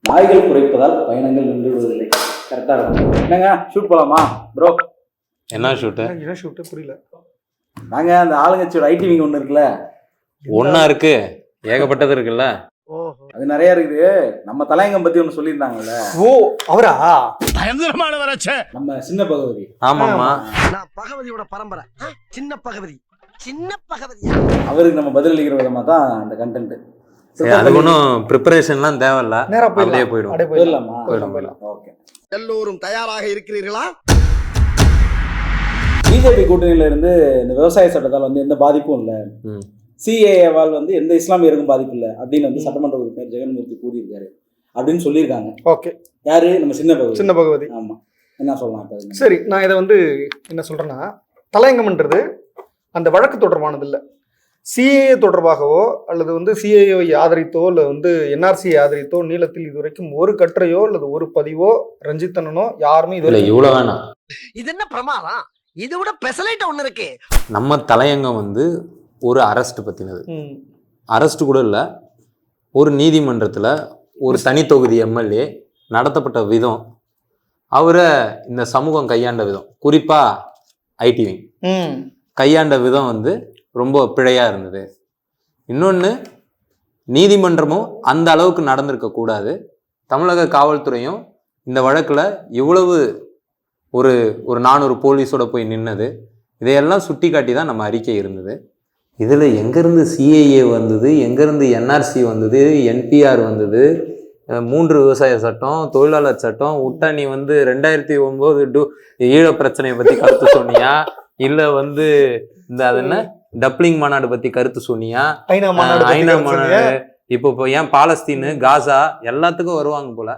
நாய்கள் குறைப்பதால் பயணங்கள் நின்று விடுவதில்லை. கரெக்டா இருக்கும். என்னங்க ஷூட் போலாமா ப்ரோ? என்ன ஷூட்டு? என்ன ஷூட்டு புரியல. நாங்க அந்த ஆளுங்கட்சியோட ஐடி விங் ஒன்று இருக்குல்ல, ஒன்னா இருக்கு, ஏகப்பட்டது இருக்குல்ல. அது நிறைய இருக்குது. நம்ம தலையங்கம் பத்தி ஒண்ணு சொல்லியிருந்தாங்கல்ல. ஓ அவரா? பயங்கரமானவராச்சே நம்ம சின்ன பகவதி. ஆமாமா, நான் பகவதியோட பரம்பரை. சின்ன பகவதி, சின்ன பகவதி. அவருக்கு நம்ம பதிலளிக்கிற விதமா தான் அந்த கண்டென்ட். அதுக்கு ஒன்றும் ப்ரிப்பரேஷன்லாம் தேவையில்ல, நேரா அப்படியே போயிடும். அப்படியே போயிடலாமா? போயிடலாம். ஓகே. எல்லோரும் தயாராக இருக்கிறீர்களா? பிஜேபி கூட்டணியில இருந்து இந்த விவசாய சட்டத்தால் வந்து எந்த பாதிப்பும் இல்லை, சிஏஏவால் வந்து எந்த இஸ்லாமியருக்கும் பாதிப்பு இல்லை அப்படின்னு வந்து சட்டமன்ற உறுப்பினர் ஜெகன்மூர்த்தி கூறியிருக்காரு அப்படின்னு சொல்லியிருக்காங்க. ஓகே. யாரு? நம்ம சின்ன பகவதி. சின்ன பகவதி. ஆமா, என்ன சொல்லலாம் இப்ப? சரி, நான் இதை வந்து என்ன சொல்றேன்னா, தலையங்கம்ன்றது அந்த வழக்கு தொடர்பானது இல்லை. சிஏஏ தொடர்பாகவோ அல்லது வந்து சிஏஏ ஆதரித்தோ இல்லை வந்து என்ஆர்சியை ஆதரித்தோ நீளத்தில் இதுவரைக்கும் ஒரு கட்டுரையோ அல்லது ஒரு பதிவோ ரஞ்சித்தனோ யாருமே இல்லை, இவ்வளோ வேணாம். இது என்ன பிரமாதம்? இது விட பெசலைட் ஒண்ணு இருக்கு. நம்ம தலையங்கம் வந்து ஒரு அரெஸ்ட் பற்றினது. அரெஸ்ட் கூட இல்லை, ஒரு நீதிமன்றத்தில் ஒரு தனி தொகுதி எம்எல்ஏ நடத்தப்பட்ட விதம், அவரை இந்த சமூகம் கையாண்ட விதம், குறிப்பாக ஐடிவி கையாண்ட விதம் வந்து ரொம்ப பிழையாக இருந்தது. இன்னொன்று, நீதிமன்றமும் அந்த அளவுக்கு நடந்திருக்கக்கூடாது. தமிழக காவல்துறையும் இந்த வழக்கில் இவ்வளவு ஒரு 400 போலீஸோட போய் நின்னது, இதையெல்லாம் சுட்டி காட்டி தான் நம்ம அறிக்கை இருந்தது. இதில் எங்கேருந்து சிஏஏ வந்தது, எங்கேருந்து என்ஆர்சி வந்தது, என்பிஆர் வந்தது, 3 விவசாய சட்டம், தொழிலாளர் சட்டம் விட்டா, நீ வந்து 2009 ஈழ பிரச்சனையை பற்றி கருத்து சொன்னியா, இல்லை வந்து இந்த அது என்ன டப்ளிங் மாநாடு பற்றி கருத்து சொன்னியா, ஐநா மாநாடு, இப்போ ஏன் பாலஸ்தீனு, காசா எல்லாத்துக்கும் வருவாங்க போல.